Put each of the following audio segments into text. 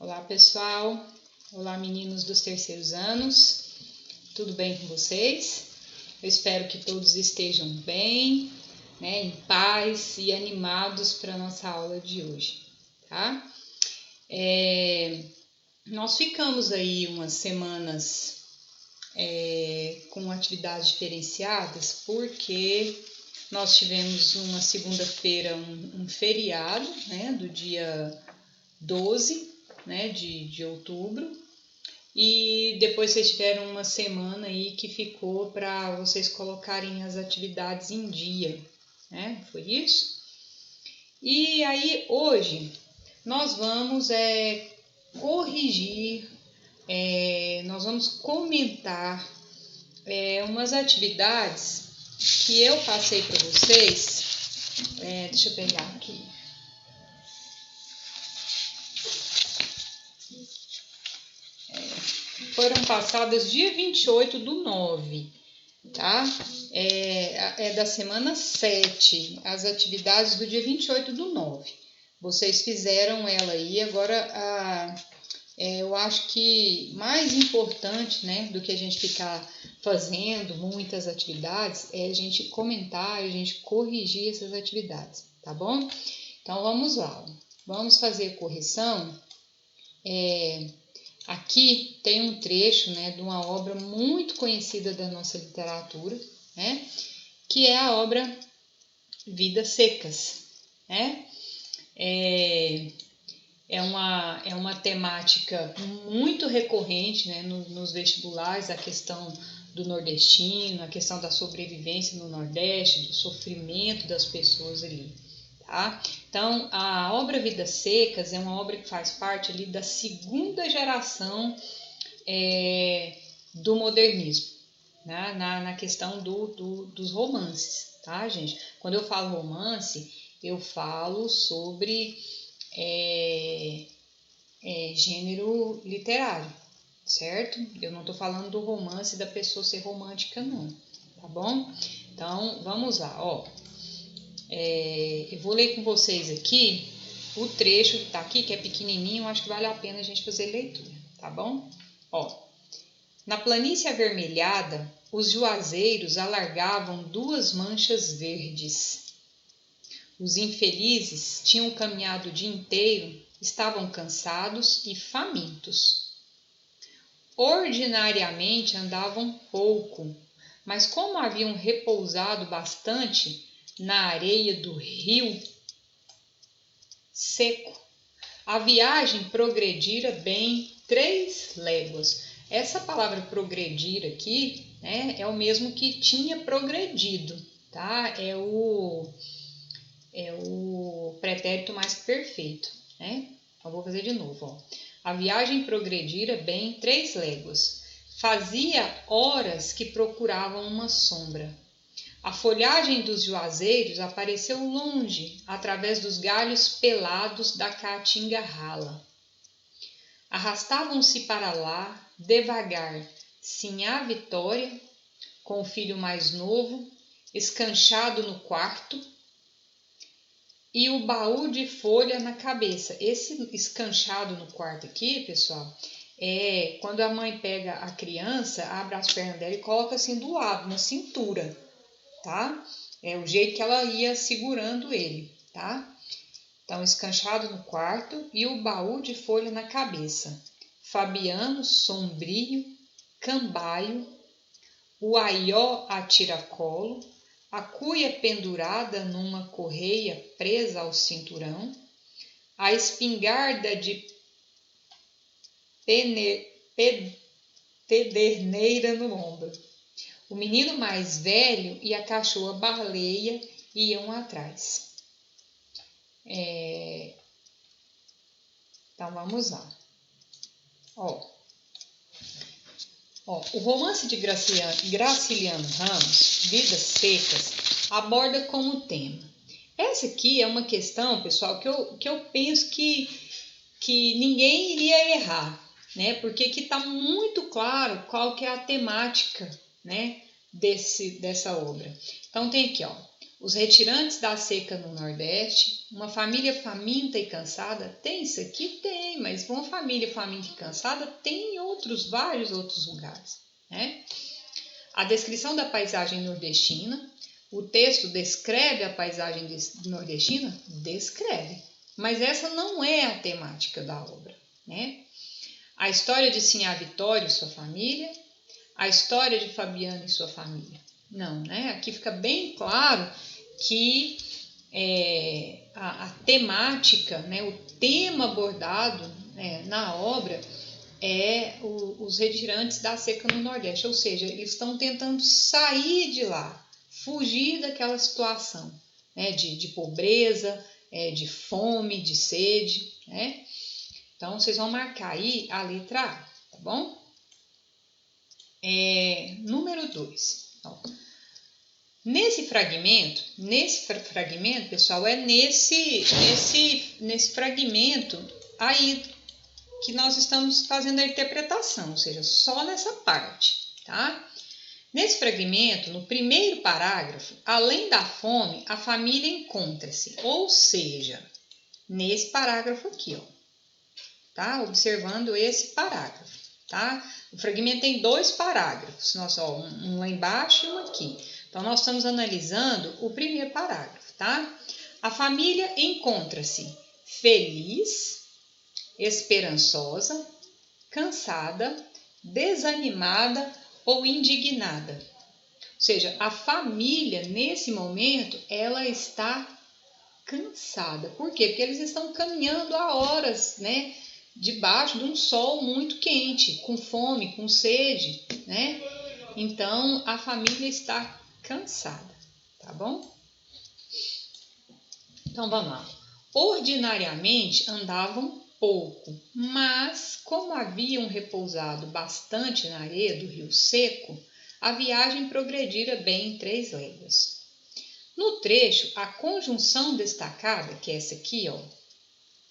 Olá pessoal, olá meninos dos terceiros anos, tudo bem com vocês? Eu espero que todos estejam bem, em paz e animados para a nossa aula de hoje, tá? Nós ficamos aí umas semanas com atividades diferenciadas porque nós tivemos uma segunda-feira um feriado, do dia 12, de outubro, e depois vocês tiveram uma semana aí que ficou para vocês colocarem as atividades em dia, foi isso? E aí hoje nós vamos corrigir, nós vamos comentar umas atividades que eu passei para vocês, deixa eu pegar aqui. Foram passadas dia 28/9, tá? É da semana 7, as atividades do dia 28/9. Vocês fizeram ela aí, agora eu acho que mais importante, do que a gente ficar fazendo muitas atividades, é a gente comentar, a gente corrigir essas atividades, tá bom? Então vamos lá, vamos fazer correção. Aqui tem um trecho, de uma obra muito conhecida da nossa literatura, que é a obra Vidas Secas, É uma temática muito recorrente, nos vestibulares, a questão do nordestino, a questão da sobrevivência no Nordeste, do sofrimento das pessoas ali. Tá? Então, a obra Vidas Secas é uma obra que faz parte ali da segunda geração do modernismo, na questão dos romances, tá, gente? Quando eu falo romance, eu falo sobre gênero literário, certo? Eu não estou falando do romance da pessoa ser romântica, não, tá bom? Então, vamos lá, ó. Eu vou ler com vocês aqui o trecho que está aqui, que é pequenininho, acho que vale a pena a gente fazer leitura, tá bom? Ó, na planície avermelhada, os juazeiros alargavam 2 manchas verdes. Os infelizes tinham caminhado o dia inteiro, estavam cansados e famintos. Ordinariamente andavam pouco, mas como haviam repousado bastante na areia do rio seco, a viagem progredira bem 3 léguas. Essa palavra progredir aqui, é o mesmo que tinha progredido, tá? É o pretérito mais perfeito, Eu vou fazer de novo, ó. A viagem progredira bem 3 léguas. Fazia horas que procuravam uma sombra. A folhagem dos juazeiros apareceu longe, através dos galhos pelados da caatinga rala. Arrastavam-se para lá, devagar, sinhá Vitória, com o filho mais novo, escanchado no quarto, e o baú de folha na cabeça. Esse escanchado no quarto aqui, pessoal, é quando a mãe pega a criança, abre as pernas dela e coloca assim do lado, na cintura, tá? É o jeito que ela ia segurando ele, tá? Então, escanchado no quarto e o baú de folha na cabeça. Fabiano, sombrio, cambaio, o aió a tiracolo, a cuia pendurada numa correia presa ao cinturão, a espingarda de pederneira no ombro. O menino mais velho e a cachorra baleia iam atrás. Então, vamos lá. O romance de Graciliano Ramos, Vidas Secas, aborda como tema. Essa aqui é uma questão, pessoal, que eu penso que ninguém iria errar, porque aqui está muito claro qual que é a temática, dessa obra. Então tem aqui, Os retirantes da seca no Nordeste, uma família faminta e cansada, tem isso aqui? Tem, mas uma família faminta e cansada tem em vários outros lugares, né? A descrição da paisagem nordestina, o texto descreve a paisagem nordestina? Descreve, mas essa não é a temática da obra, né? A história de Sinhá Vitório e sua família, a história de Fabiano e sua família. Não, né? Aqui fica bem claro que a temática, né, o tema abordado na obra os retirantes da seca no Nordeste, ou seja, eles estão tentando sair de lá, fugir daquela situação, né, de pobreza, de fome, de sede, né? Então, vocês vão marcar aí a letra A, tá bom? Número 2. Nesse fragmento, pessoal, nesse fragmento aí que nós estamos fazendo a interpretação, ou seja, só nessa parte, tá? Nesse fragmento, no primeiro parágrafo, além da fome, a família encontra-se, ou seja, nesse parágrafo aqui, ó, tá? Observando esse parágrafo, tá? O fragmento tem 2 parágrafos, um lá embaixo e um aqui. Então, nós estamos analisando o primeiro parágrafo, tá? A família encontra-se feliz, esperançosa, cansada, desanimada ou indignada. Ou seja, a família, nesse momento, ela está cansada. Por quê? Porque eles estão caminhando há horas, né? Debaixo de um sol muito quente, com fome, com sede, né? Então, a família está cansada, tá bom? Então, vamos lá. Ordinariamente andavam pouco, mas como haviam repousado bastante na areia do rio seco, a viagem progredira bem em 3 léguas. No trecho, a conjunção destacada, que é essa aqui, ó,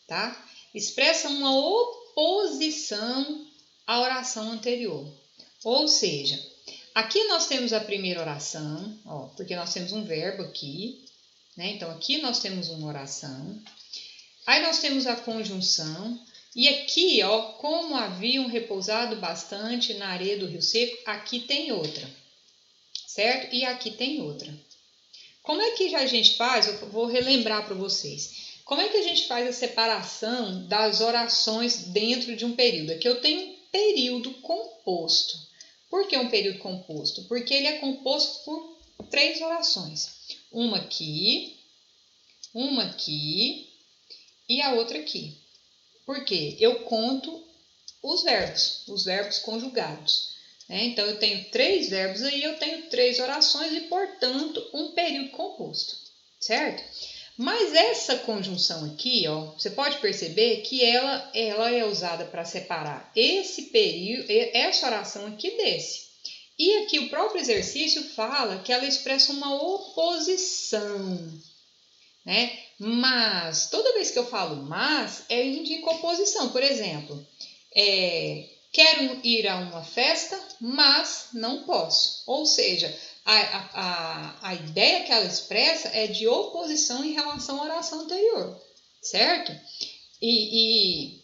tá? Expressa uma oposição à oração anterior. Ou seja, aqui nós temos a primeira oração, ó, porque nós temos um verbo aqui, né? Então, aqui nós temos uma oração. Aí nós temos a conjunção. E aqui, ó, como haviam repousado bastante na areia do rio seco, aqui tem outra, certo? E aqui tem outra. Como é que a gente faz? Eu vou relembrar para vocês. Como é que a gente faz a separação das orações dentro de um período? Aqui eu tenho um período composto. Por que um período composto? Porque ele é composto por 3 orações. Uma aqui e a outra aqui. Por quê? Eu conto os verbos conjugados. Né? Então, eu tenho 3 verbos aí, eu tenho 3 orações e, portanto, um período composto, certo? Mas essa conjunção aqui, ó, você pode perceber que ela é usada para separar esse período, essa oração aqui desse. E aqui o próprio exercício fala que ela expressa uma oposição, né? Mas, toda vez que eu falo mas, indica oposição. Por exemplo, quero ir a uma festa, mas não posso. Ou seja, a ideia que ela expressa é de oposição em relação à oração anterior, certo? E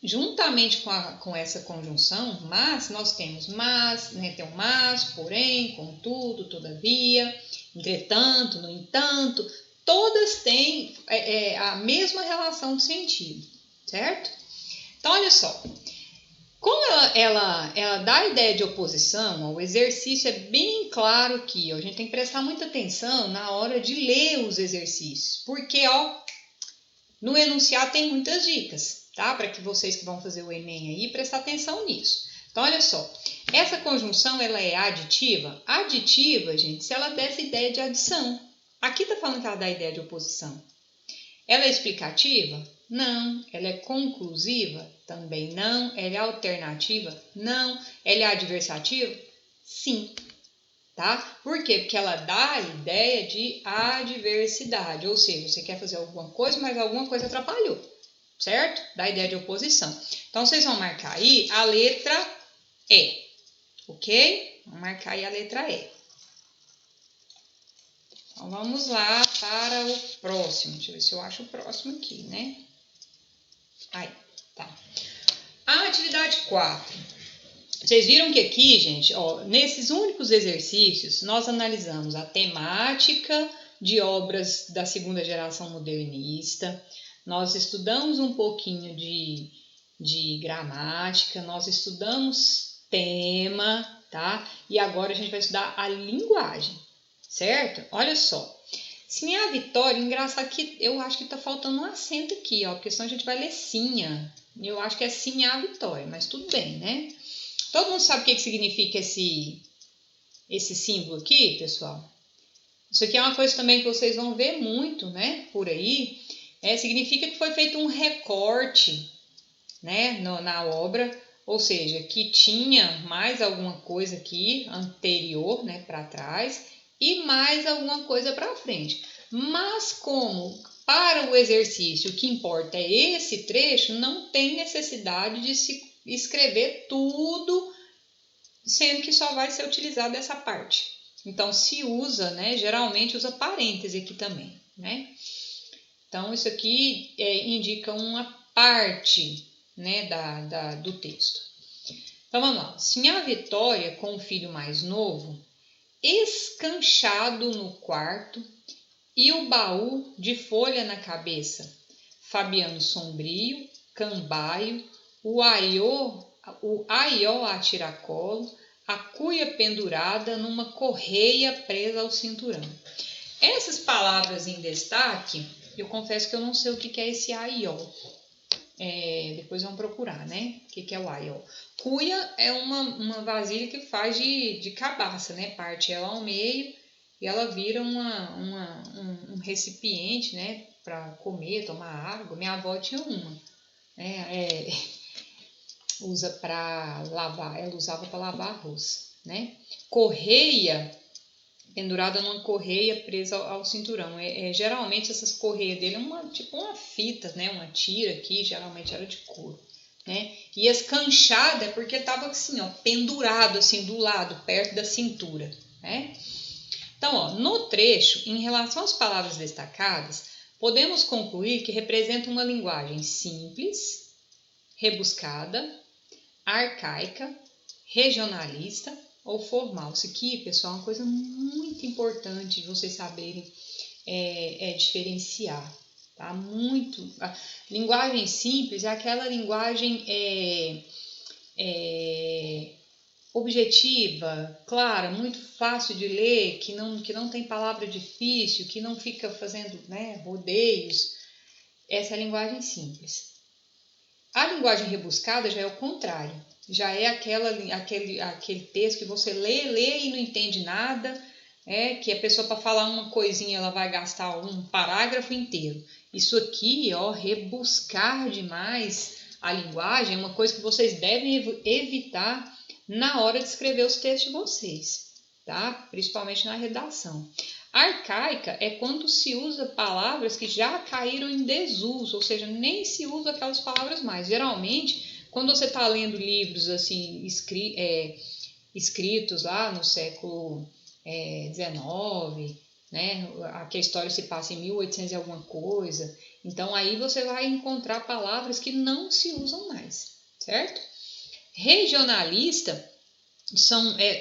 juntamente com essa conjunção, mas, nós temos mas, né, tem um mas, porém, contudo, todavia, entretanto, no entanto, todas têm a mesma relação de sentido, certo? Então, olha só, como ela dá a ideia de oposição, ó, o exercício é bem claro aqui, ó, a gente tem que prestar muita atenção na hora de ler os exercícios, porque ó, no enunciado tem muitas dicas, tá? Para que vocês que vão fazer o Enem aí, prestar atenção nisso. Então, olha só, essa conjunção ela é aditiva? Aditiva, gente, se ela desse ideia de adição. Aqui tá falando que ela dá a ideia de oposição. Ela é explicativa? Não. Ela é conclusiva? Também não. Ela é alternativa? Não. Ela é adversativa? Sim. Tá? Por quê? Porque ela dá a ideia de adversidade, ou seja, você quer fazer alguma coisa, mas alguma coisa atrapalhou, certo? Dá a ideia de oposição. Então, vocês vão marcar aí a letra E, ok? Vamos marcar aí a letra E. Então, vamos lá para o próximo. Deixa eu ver se eu acho o próximo aqui, né? Aí, tá. A atividade 4. Vocês viram que aqui, gente, ó, nesses únicos exercícios, nós analisamos a temática de obras da segunda geração modernista, nós estudamos um pouquinho de gramática, nós estudamos tema, tá? E agora a gente vai estudar a linguagem, certo? Olha só. Sinha Vitória, engraçado que eu acho que tá faltando um acento aqui, ó, porque senão a gente vai ler Sinha. Eu acho que é Sinha Vitória, mas tudo bem, né? Todo mundo sabe o que significa esse símbolo aqui, pessoal? Isso aqui é uma coisa também que vocês vão ver muito, né, por aí. Significa que foi feito um recorte, né, na obra, ou seja, que tinha mais alguma coisa aqui anterior, né, para trás, e mais alguma coisa para frente. Mas como para o exercício o que importa é esse trecho, não tem necessidade de se escrever tudo, sendo que só vai ser utilizada essa parte. Então, se usa, né, geralmente usa parêntese aqui também, né? Então, isso aqui indica uma parte, né, do texto. Então, vamos lá. Sinha Vitória, com o filho mais novo, escanchado no quarto e o baú de folha na cabeça, Fabiano sombrio, cambaio, o aió a tiracolo, a cuia pendurada numa correia presa ao cinturão. Essas palavras em destaque, eu confesso que eu não sei o que é esse aió. Depois vamos procurar, né? O que é o aió. Cuia é uma vasilha que faz de cabaça, né? Parte ela ao meio e ela vira um recipiente, né? Para comer, tomar água. Minha avó tinha uma. Usa para lavar, ela usava para lavar arroz, né? Correia, pendurada numa correia presa ao cinturão. Geralmente essas correias dele é tipo uma fita, né? Uma tira aqui, geralmente era de couro, né? E escanchada é porque estava assim, ó, pendurado assim do lado, perto da cintura, né? Então, ó, no trecho, em relação às palavras destacadas, podemos concluir que representa uma linguagem simples, rebuscada, arcaica, regionalista ou formal. Isso aqui, pessoal, é uma coisa muito importante de vocês saberem diferenciar, tá? A linguagem simples é aquela linguagem objetiva, clara, muito fácil de ler, que não tem palavra difícil, que não fica fazendo, né, rodeios. Essa é a linguagem simples. A linguagem rebuscada já é o contrário. Já é aquele texto que você lê e não entende nada, que a pessoa, para falar uma coisinha, ela vai gastar um parágrafo inteiro. Isso aqui, ó, rebuscar demais a linguagem é uma coisa que vocês devem evitar na hora de escrever os textos de vocês, tá? Principalmente na redação. Arcaica é quando se usa palavras que já caíram em desuso, ou seja, nem se usa aquelas palavras mais. Geralmente, quando você está lendo livros assim escritos lá no século XIX, né, que a história se passa em 1800 e alguma coisa, então aí você vai encontrar palavras que não se usam mais, certo? Regionalista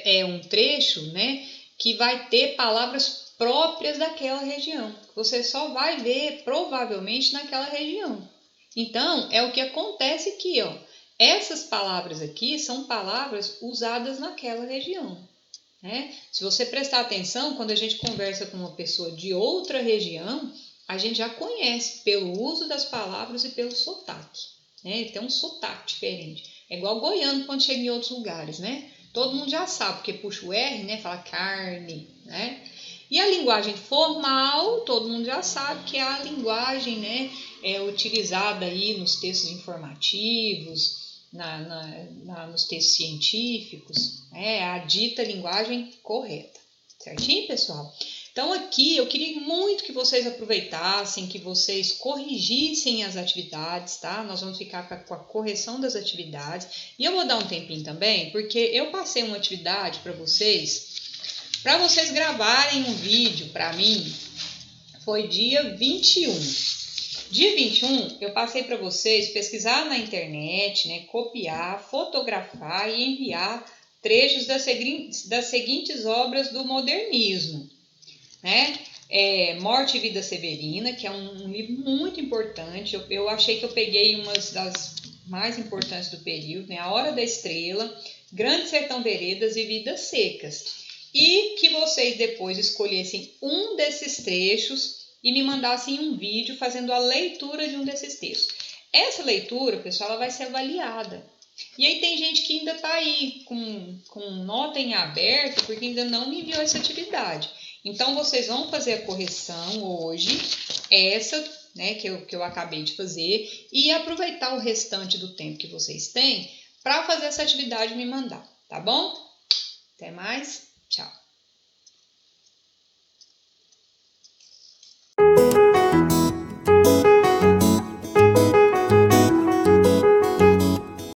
é um trecho, né, que vai ter palavras próprias daquela região. Você só vai ver provavelmente naquela região. Então, é o que acontece aqui, ó. Essas palavras aqui são palavras usadas naquela região, né? Se você prestar atenção, quando a gente conversa com uma pessoa de outra região, a gente já conhece pelo uso das palavras e pelo sotaque, né? Ele tem um sotaque diferente. É igual goiano quando chega em outros lugares, né? Todo mundo já sabe, porque puxa o R, né? Fala carne, né? E a linguagem formal, todo mundo já sabe que é a linguagem, né, utilizada aí nos textos informativos, nos textos científicos, a dita linguagem correta. Certinho, pessoal? Então, aqui eu queria muito que vocês aproveitassem, que vocês corrigissem as atividades, tá? Nós vamos ficar com a correção das atividades. E eu vou dar um tempinho também, porque eu passei uma atividade para vocês Para vocês gravarem um vídeo para mim, foi dia 21. Dia 21, eu passei para vocês pesquisar na internet, né, copiar, fotografar e enviar trechos das seguintes obras do modernismo, né? Morte e Vida Severina, que é um livro muito importante. Eu achei que eu peguei uma das mais importantes do período, né? A Hora da Estrela, Grande Sertão Veredas e Vidas Secas. E que vocês depois escolhessem um desses trechos e me mandassem um vídeo fazendo a leitura de um desses textos. Essa leitura, pessoal, ela vai ser avaliada. E aí tem gente que ainda está aí com nota em aberto porque ainda não me enviou essa atividade. Então, vocês vão fazer a correção hoje, essa, né, que eu acabei de fazer, e aproveitar o restante do tempo que vocês têm para fazer essa atividade e me mandar, tá bom? Até mais, tchau!